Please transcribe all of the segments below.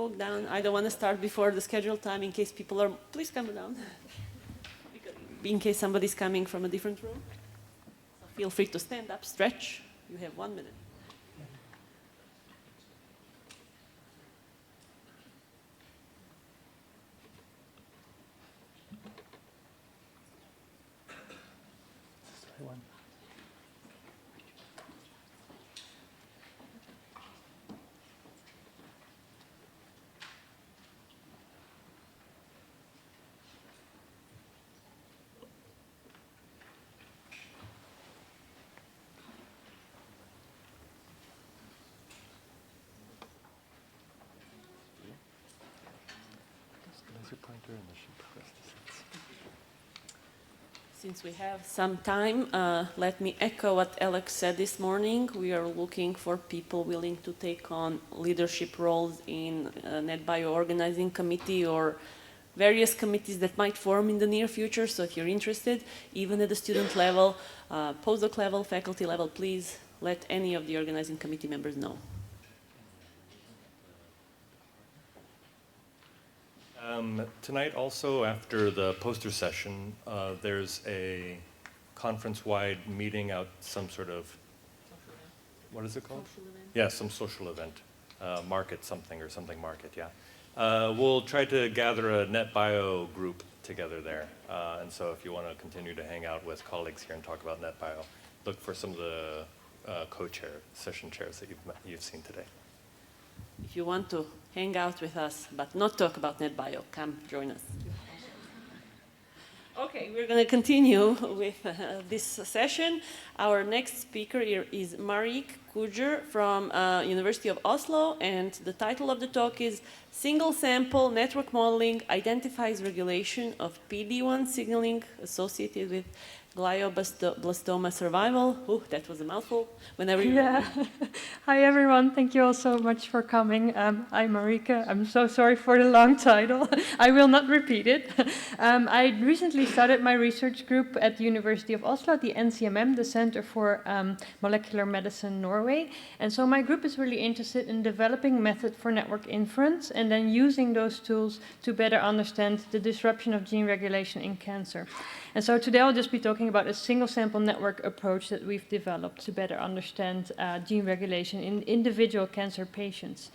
walk down. I don't want to start before the scheduled time in case people are, please come down. In case somebody's coming from a different room. So feel free to stand up, stretch. You have 1 minute. Since we have some time, let me echo what Alex said this morning. We are looking for people willing to take on leadership roles in NetBio organizing committee or various committees that might form in the near future. So if you're interested, even at the student level, postdoc level, faculty level, please let any of the organizing committee members know. Tonight also, after the poster session, there's a conference-wide meeting out, some sort of, what is it called? Social event. Yeah, some social event, market something or something market, yeah. We'll try to gather a NetBio group together there. And so if you want to continue to hang out with colleagues here and talk about NetBio, look for some of the co-chair, session chairs that you've seen today. If you want to hang out with us, but not talk about NetBio, come join us. Okay, we're going to continue with this session. Our next speaker here is Marieke Kuijjer from University of Oslo, and the title of the talk is Single Sample Network Modeling Identifies Regulation of PD-1 Signaling Associated with Glioblastoma Survival. Ooh, that was a mouthful. Whenever you're ready. Hi everyone, thank you all so much for coming. I'm Marieke. I'm so sorry for the long title. I will not repeat it. I recently started my research group at the University of Oslo, the NCMM, the Center for Molecular Medicine Norway. And so my group is really interested in developing method for network inference and then using those tools to better understand the disruption of gene regulation in cancer. And so today I'll just be talking about a single sample network approach that we've developed to better understand gene regulation in individual cancer patients.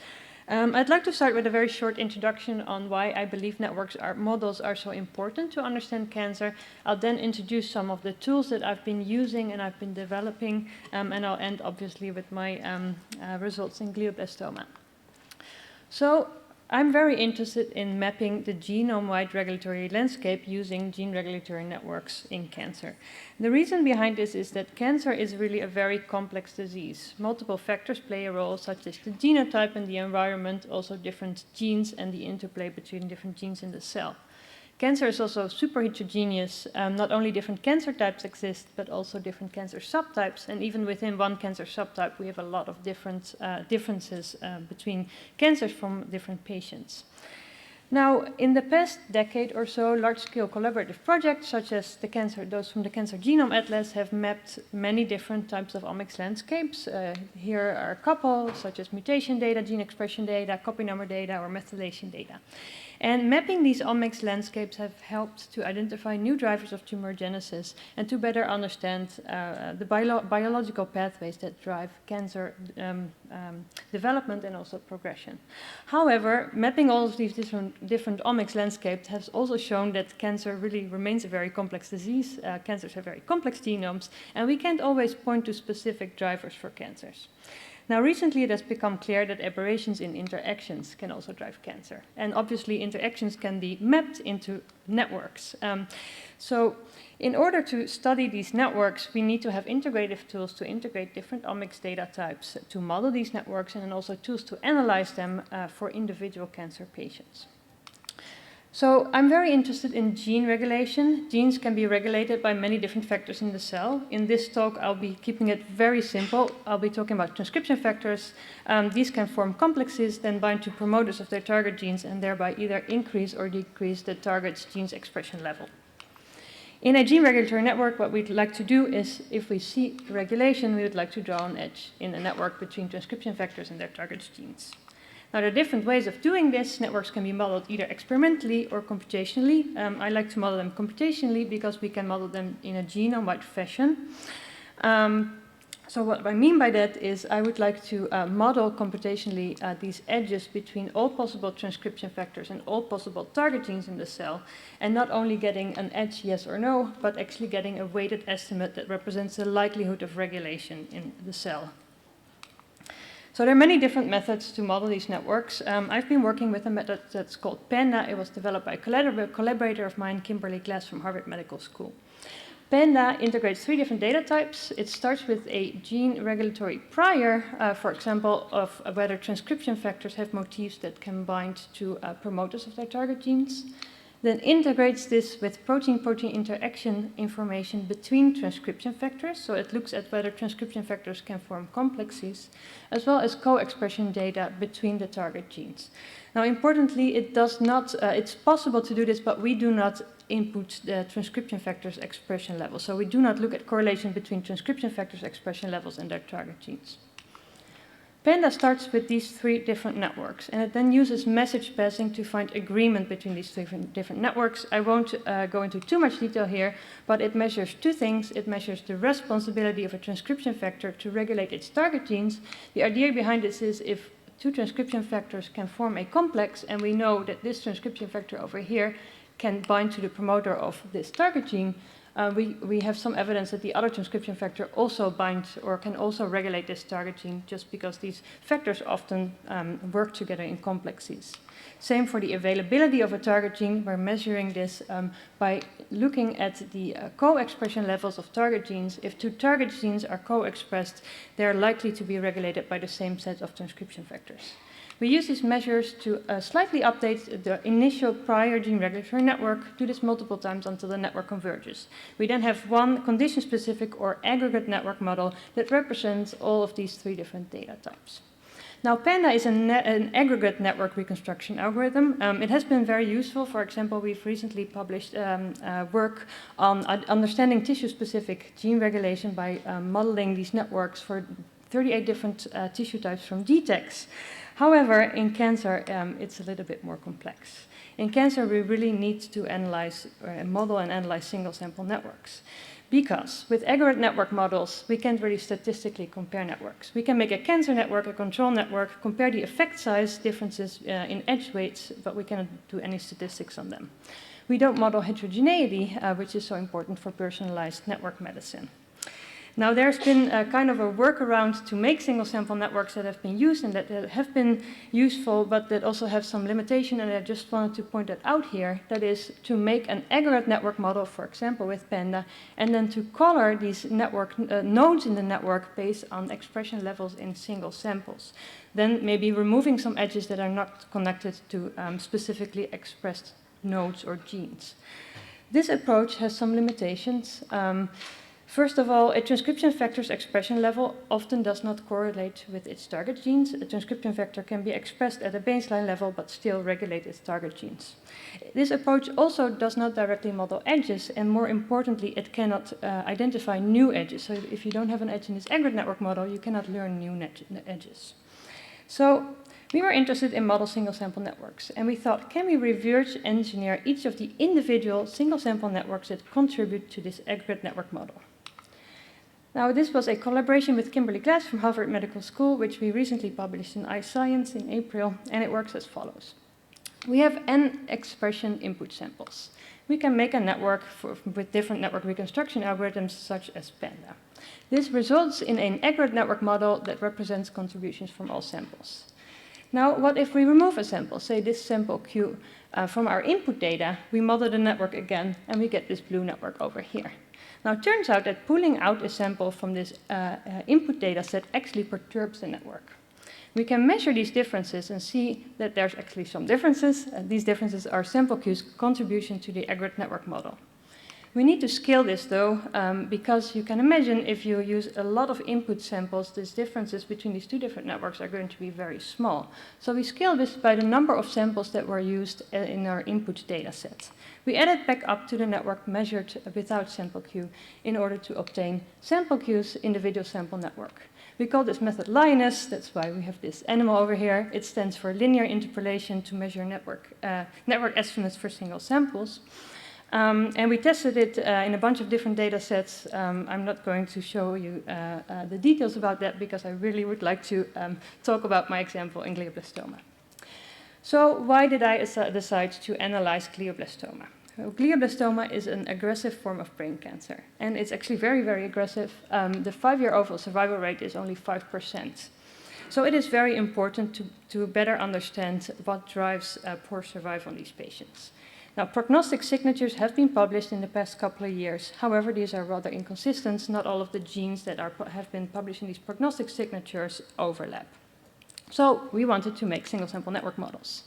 I'd like to start with a very short introduction on why I believe models are so important to understand cancer. I'll then introduce some of the tools that I've been using and I've been developing, and I'll end obviously with my results in glioblastoma. So I'm very interested in mapping the genome-wide regulatory landscape using gene regulatory networks in cancer. The reason behind this is that cancer is really a very complex disease. Multiple factors play a role, such as the genotype and the environment, also different genes and the interplay between different genes in the cell. Cancer is also super heterogeneous. Not only different cancer types exist, but also different cancer subtypes. And even within one cancer subtype, we have a lot of different differences between cancers from different patients. Now, in the past decade or so, large-scale collaborative projects, such as those from the Cancer Genome Atlas, have mapped many different types of omics landscapes. Here are a couple, such as mutation data, gene expression data, copy number data, or methylation data. And mapping these omics landscapes have helped to identify new drivers of tumorigenesis and to better understand the biological pathways that drive cancer development and also progression. However, mapping all of these different omics landscapes has also shown that cancer really remains a very complex disease. Cancers have very complex genomes, and we can't always point to specific drivers for cancers. Now, recently it has become clear that aberrations in interactions can also drive cancer. And obviously interactions can be mapped into networks. So in order to study these networks, we need to have integrative tools to integrate different omics data types to model these networks, and then also tools to analyze them for individual cancer patients. So I'm very interested in gene regulation. Genes can be regulated by many different factors in the cell. In this talk, I'll be keeping it very simple. I'll be talking about transcription factors. These can form complexes, then bind to promoters of their target genes, and thereby either increase or decrease the target's gene's expression level. In a gene regulatory network, what we'd like to do is, if we see regulation, we would like to draw an edge in a network between transcription factors and their target genes. Now, there are different ways of doing this. Networks can be modeled either experimentally or computationally. I like to model them computationally because we can model them in a genome-wide fashion. So what I mean by that is I would like to model computationally these edges between all possible transcription factors and all possible target genes in the cell, and not only getting an edge yes or no, but actually getting a weighted estimate that represents the likelihood of regulation in the cell. So there are many different methods to model these networks. I've been working with a method that's called PANDA. It was developed by a collaborator of mine, Kimberly Glass from Harvard Medical School. PANDA integrates 3 different data types. It starts with a gene regulatory prior, for example, of whether transcription factors have motifs that can bind to promoters of their target genes. Then integrates this with protein-protein interaction information between transcription factors. So it looks at whether transcription factors can form complexes, as well as co-expression data between the target genes. Now, importantly, it's possible to do this, but we do not input the transcription factors expression levels. So we do not look at correlation between transcription factors expression levels and their target genes. PANDA starts with these 3 different networks, and it then uses message passing to find agreement between these different networks. I won't go into too much detail here, but it measures 2 things. It measures the responsibility of a transcription factor to regulate its target genes. The idea behind this is if 2 transcription factors can form a complex, and we know that this transcription factor over here can bind to the promoter of this target gene, we have some evidence that the other transcription factor also binds or can also regulate this target gene, just because these factors often work together in complexes. Same for the availability of a target gene. We're measuring this by looking at the co-expression levels of target genes. If 2 target genes are co-expressed, they're likely to be regulated by the same set of transcription factors. We use these measures to slightly update the initial prior gene regulatory network, do this multiple times until the network converges. We then have one condition-specific or aggregate network model that represents all of these 3 different data types. Now, PANDA is an aggregate network reconstruction algorithm. It has been very useful. For example, we've recently published work on understanding tissue-specific gene regulation by modeling these networks for 38 different tissue types from GTEx. However, in cancer, it's a little bit more complex. In cancer, we really need to model and analyze single sample networks. Because with aggregate network models, we can't really statistically compare networks. We can make a cancer network, a control network, compare the effect size differences in edge weights, but we cannot do any statistics on them. We don't model heterogeneity, which is so important for personalized network medicine. Now, there's been kind of a workaround to make single sample networks that have been used and that have been useful, but that also have some limitation, and I just wanted to point that out here. That is to make an aggregate network model, for example, with PANDA, and then to color these network nodes in the network based on expression levels in single samples. Then maybe removing some edges that are not connected to specifically expressed nodes or genes. This approach has some limitations. First of all, a transcription factor's expression level often does not correlate with its target genes. A transcription factor can be expressed at a baseline level but still regulate its target genes. This approach also does not directly model edges, and more importantly, it cannot identify new edges. So if you don't have an edge in this aggregate network model, you cannot learn new edges. So we were interested in model single sample networks, and we thought, can we reverse engineer each of the individual single sample networks that contribute to this aggregate network model? Now, this was a collaboration with Kimberly Glass from Harvard Medical School, which we recently published in iScience in April, and it works as follows. We have n expression input samples. We can make a network with different network reconstruction algorithms, such as PANDA. This results in an aggregate network model that represents contributions from all samples. Now, what if we remove a sample, say this sample Q, from our input data? We model the network again, and we get this blue network over here. Now, it turns out that pulling out a sample from this input data set actually perturbs the network. We can measure these differences and see that there's actually some differences. These differences are sample Q's contribution to the aggregate network model. We need to scale this, though, because you can imagine if you use a lot of input samples, these differences between these 2 different networks are going to be very small. So we scale this by the number of samples that were used in our input data set. We add it back up to the network measured without sample Q in order to obtain sample Q's individual sample network. We call this method Linus. That's why we have this animal over here. It stands for linear interpolation to measure network estimates for single samples. And we tested it in a bunch of different data sets. I'm not going to show you the details about that because I really would like to talk about my example in glioblastoma. So why did I decide to analyze glioblastoma? Glioblastoma is an aggressive form of brain cancer, and it's actually very, very aggressive. The 5-year overall survival rate is only 5%. So it is very important to better understand what drives poor survival in these patients. Now, prognostic signatures have been published in the past couple of years. However, these are rather inconsistent. Not all of the genes that have been published in these prognostic signatures overlap. So we wanted to make single-sample network models.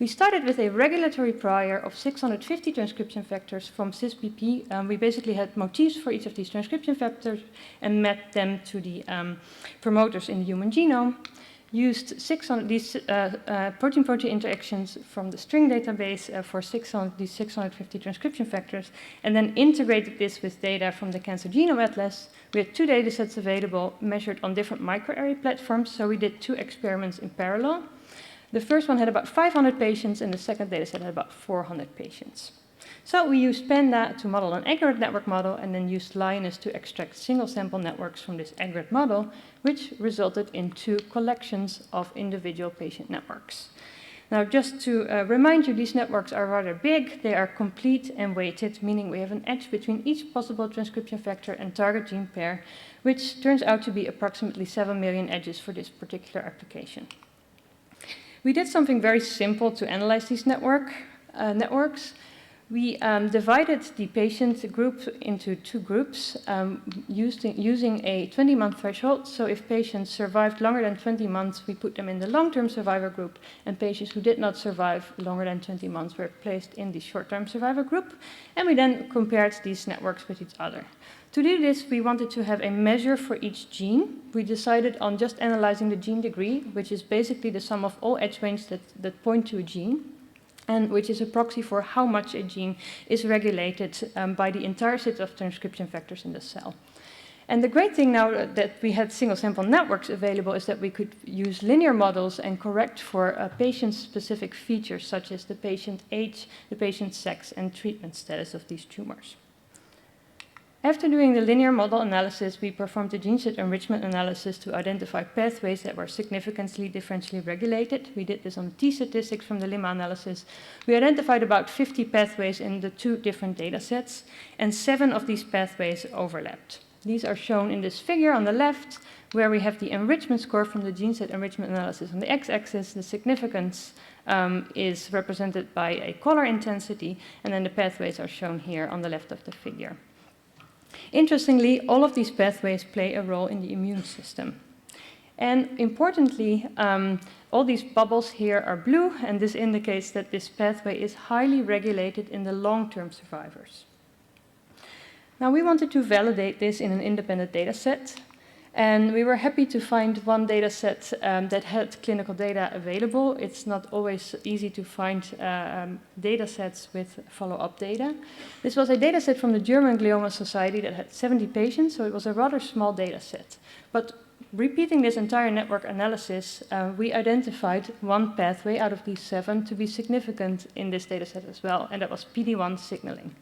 We started with a regulatory prior of 650 transcription factors from CISBP. We basically had motifs for each of these transcription factors and mapped them to the promoters in the human genome. Used these protein-protein interactions from the string database for these 650 transcription factors, and then integrated this with data from the Cancer Genome Atlas. We had 2 datasets available, measured on different microarray platforms, so we did 2 experiments in parallel. The first one had about 500 patients, and the second dataset had about 400 patients. So we used Panda to model an aggregate network model, and then used Linus to extract single-sample networks from this aggregate model, which resulted in 2 collections of individual patient networks. Now, just to remind you, these networks are rather big. They are complete and weighted, meaning we have an edge between each possible transcription factor and target gene pair, which turns out to be approximately 7 million edges for this particular application. We did something very simple to analyze these networks. We divided the patient group into 2 groups using a 20-month threshold. So if patients survived longer than 20 months, we put them in the long-term survivor group, and patients who did not survive longer than 20 months were placed in the short-term survivor group. And we then compared these networks with each other. To do this, we wanted to have a measure for each gene. We decided on just analyzing the gene degree, which is basically the sum of all edge ranges that point to a gene, and which is a proxy for how much a gene is regulated by the entire set of transcription factors in the cell. And the great thing now that we had single-sample networks available is that we could use linear models and correct for patient-specific features, such as the patient age, the patient's sex, and treatment status of these tumors. After doing the linear model analysis, we performed a gene set enrichment analysis to identify pathways that were significantly differentially regulated. We did this on T statistics from the lemma analysis. We identified about 50 pathways in the 2 different data sets, and 7 of these pathways overlapped. These are shown in this figure on the left, where we have the enrichment score from the gene set enrichment analysis on the x-axis. The significance is represented by a color intensity, and then the pathways are shown here on the left of the figure. Interestingly, all of these pathways play a role in the immune system. And importantly, all these bubbles here are blue, and this indicates that this pathway is highly regulated in the long-term survivors. Now, we wanted to validate this in an independent data set, and we were happy to find one data set that had clinical data available. It's not always easy to find data sets with follow-up data. This was a data set from the German Glioma Society that had 70 patients, so it was a rather small data set. But repeating this entire network analysis, we identified 1 pathway out of these 7 to be significant in this data set as well, and that was PD-1 signaling.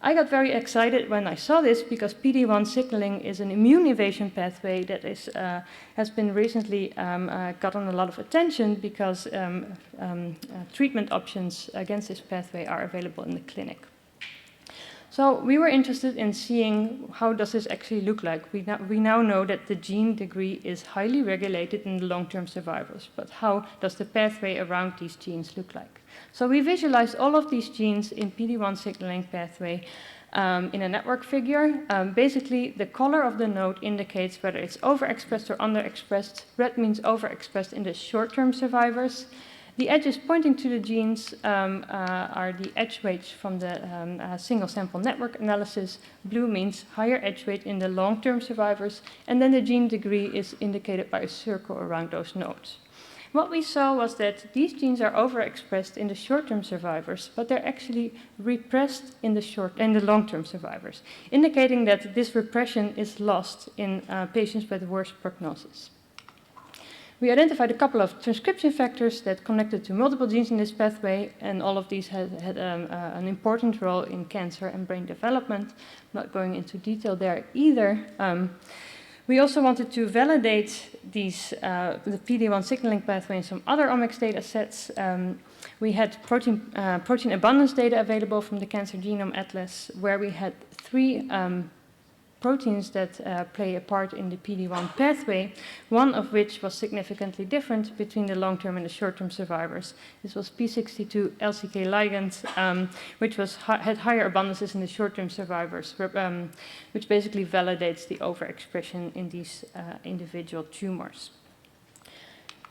I got very excited when I saw this because PD-1 signaling is an immune evasion pathway that has been recently gotten a lot of attention because treatment options against this pathway are available in the clinic. So we were interested in seeing how does this actually look like. We now know that the gene degree is highly regulated in the long-term survivors, but how does the pathway around these genes look like? So we visualized all of these genes in PD-1 signaling pathway in a network figure. Basically, the color of the node indicates whether it's overexpressed or underexpressed. Red means overexpressed in the short-term survivors. The edges pointing to the genes are the edge weights from the single-sample network analysis. Blue means higher edge weight in the long-term survivors, and then the gene degree is indicated by a circle around those nodes. What we saw was that these genes are overexpressed in the short-term survivors, but they're actually repressed in the long-term survivors, indicating that this repression is lost in patients with worse prognosis. We identified a couple of transcription factors that connected to multiple genes in this pathway, and all of these had an important role in cancer and brain development. I'm not going into detail there either. We also wanted to validate these, the PD-1 signaling pathway in some other omics data sets. We had protein abundance data available from the Cancer Genome Atlas, where we had 3 proteins that play a part in the PD-1 pathway, one of which was significantly different between the long-term and the short-term survivors. This was P62 LCK ligand, which had higher abundances in the short-term survivors, which basically validates the overexpression in these individual tumors.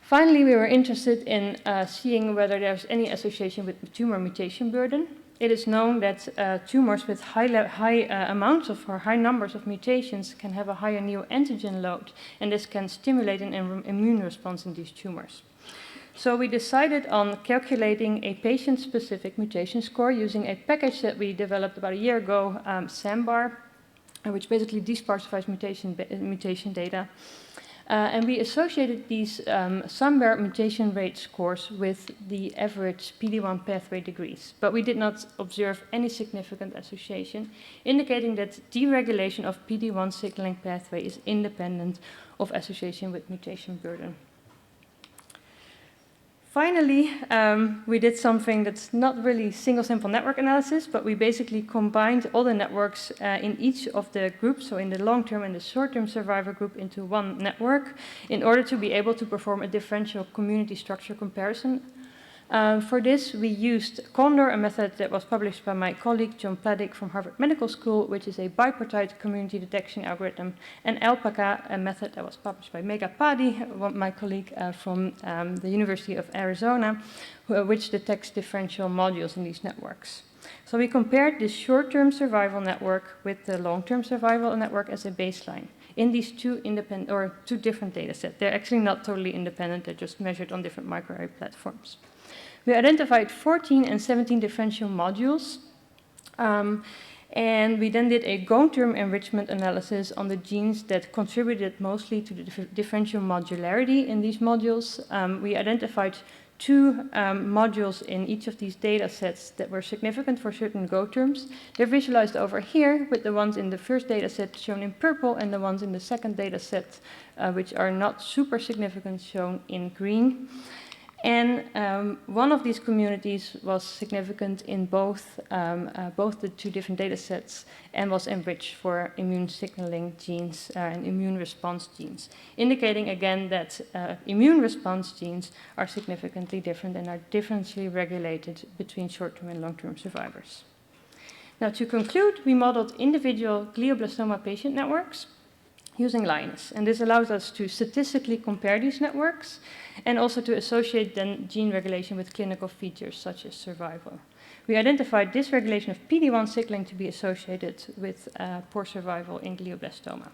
Finally, we were interested in seeing whether there's any association with tumor mutation burden. It is known that tumors with high amounts of or high numbers of mutations can have a higher neoantigen load, and this can stimulate an immune response in these tumors. So we decided on calculating a patient-specific mutation score using a package that we developed about a year ago, SAMBAR, which basically desparsifies mutation data. And we associated these SAMBAR mutation rate scores with the average PD-1 pathway degrees, but we did not observe any significant association, indicating that deregulation of PD-1 signaling pathway is independent of association with mutation burden. Finally, we did something that's not really single sample network analysis, but we basically combined all the networks in each of the groups, so in the long-term and the short-term survivor group, into one network in order to be able to perform a differential community structure comparison. For this, we used Condor, a method that was published by my colleague John Pladdick from Harvard Medical School, which is a bipartite community detection algorithm, and Alpaca, a method that was published by Megha Padi, my colleague from the University of Arizona, which detects differential modules in these networks. So we compared the short-term survival network with the long-term survival network as a baseline in these two different data sets. They're actually not totally independent, they're just measured on different microarray platforms. We identified 14 and 17 differential modules, and we then did a long-term enrichment analysis on the genes that contributed mostly to the differential modularity in these modules. We identified 2 modules in each of these data sets that were significant for certain Go terms. They're visualized over here with the ones in the first data set shown in purple and the ones in the second data set, which are not super significant, shown in green. And one of these communities was significant in both the 2 different data sets and was enriched for immune signaling genes and immune response genes, indicating again that immune response genes are significantly different and are differently regulated between short-term and long-term survivors. Now, to conclude, we modeled individual glioblastoma patient networks using Linus, and this allows us to statistically compare these networks and also to associate then gene regulation with clinical features such as survival. We identified dysregulation of PD-1 signaling to be associated with poor survival in glioblastoma.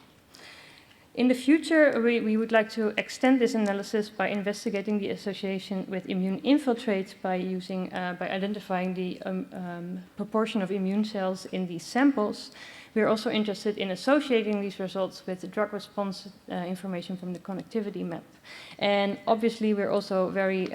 In the future, we would like to extend this analysis by investigating the association with immune infiltrate by identifying the proportion of immune cells in these samples. We are also interested in associating these results with drug response information from the connectivity map. And obviously, we're also very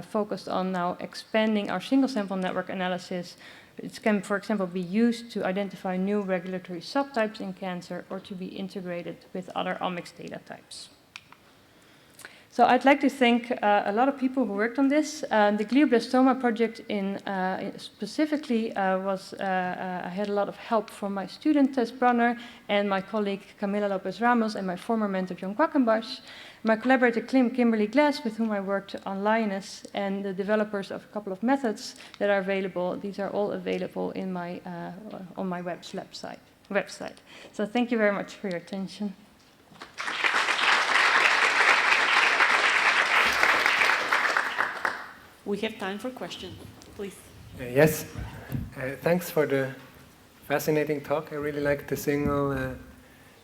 focused on now expanding our single sample network analysis. It can, for example, be used to identify new regulatory subtypes in cancer or to be integrated with other omics data types. So I'd like to thank a lot of people who worked on this. The glioblastoma project specifically I had a lot of help from my student Tess Brunner and my colleague Camila Lopez Ramos and my former mentor John Quackenbosch, my collaborator Kimberly Glass, with whom I worked on Linus, and the developers of a couple of methods that are available. These are all available in my, on my website. So thank you very much for your attention. We have time for questions, please. Yes, thanks for the fascinating talk. I really like the single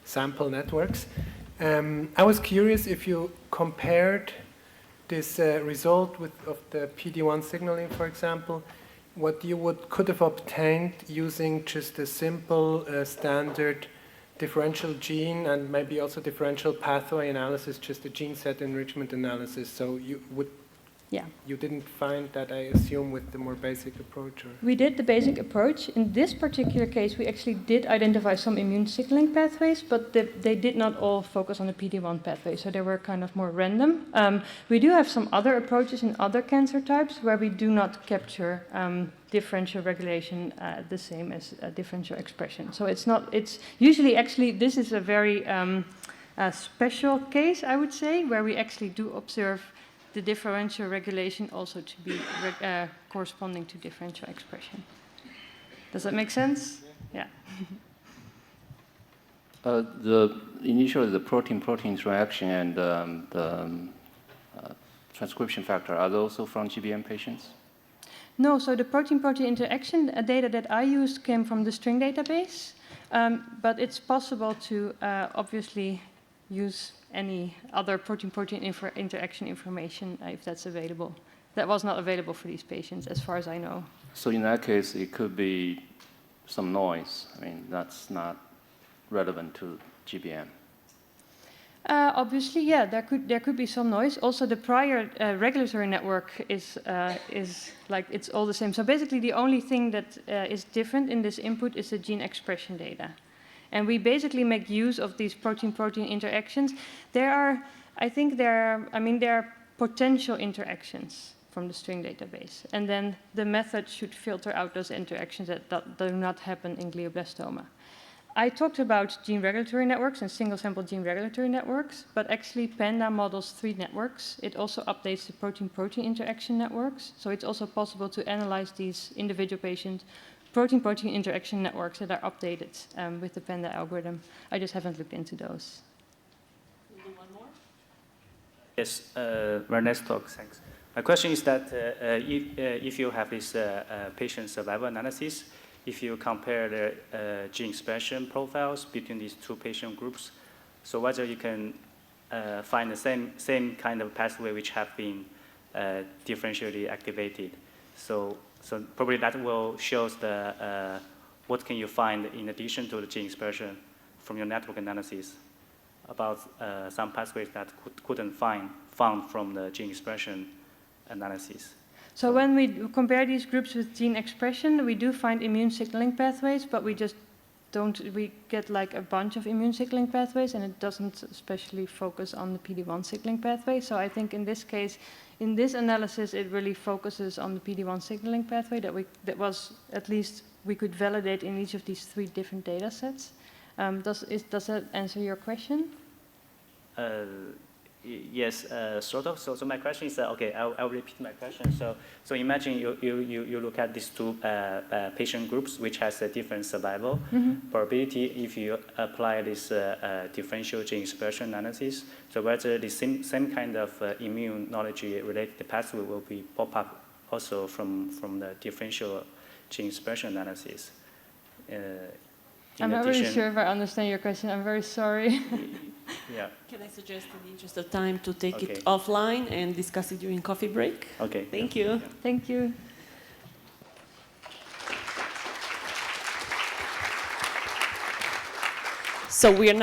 sample networks. I was curious if you compared this result of the PD-1 signaling, for example, what you could have obtained using just a simple standard differential gene and maybe also differential pathway analysis, just a gene set enrichment analysis. So you didn't find that, I assume, with the more basic approach? Or? We did the basic approach. In this particular case, we actually did identify some immune signaling pathways, but they did not all focus on the PD-1 pathway, so they were kind of more random. We do have some other approaches in other cancer types where we do not capture differential regulation the same as differential expression. So it's usually actually, this is a very special case, I would say, where we actually do observe the differential regulation also to be corresponding to differential expression. Does that make sense? Yeah. Initially, the protein-protein interaction and the transcription factor, are those also from GBM patients? No, so the protein-protein interaction data that I used came from the string database, but it's possible to obviously use any other protein-protein interaction information if that's available. That was not available for these patients, as far as I know. So in that case, it could be some noise. I mean, that's not relevant to GBM. Obviously, yeah, there could be some noise. Also, the prior regulatory network is like it's all the same. So basically, the only thing that is different in this input is the gene expression data. And we basically make use of these protein-protein interactions. There are potential interactions from the string database. And then the method should filter out those interactions that do not happen in glioblastoma. I talked about gene regulatory networks and single-sample gene regulatory networks, but actually PANDA models 3 networks. It also updates the protein-protein interaction networks. So it's also possible to analyze these individual patient protein-protein interaction networks that are updated with the PANDA algorithm. I just haven't looked into those. We'll do one more. Yes, very nice talk, thanks. My question is that if you have this patient survival analysis, if you compare the gene expression profiles between these two patient groups, so whether you can find the same kind of pathway which have been differentially activated. So probably that will show the what can you find in addition to the gene expression from your network analysis about some pathways that couldn't found from the gene expression analysis. So when we compare these groups with gene expression, we do find immune signaling pathways, but we just we get like a bunch of immune signaling pathways, and it doesn't especially focus on the PD-1 signaling pathway. So I think in this case, in this analysis, it really focuses on the PD-1 signaling pathway that was at least we could validate in each of these 3 different data sets. Does that answer your question? Yes, sort of. So my question is, okay, I'll repeat my question. So imagine you look at these 2 patient groups which has a different survival probability if you apply this differential gene expression analysis. So whether the same kind of immunology related pathway will be pop up also from the differential gene expression analysis. I'm not really sure if I understand your question. I'm very sorry. Yeah. Can I suggest, in the interest of time, to take it offline and discuss it during coffee break? Okay. Thank you. Yeah. Thank you. So we are now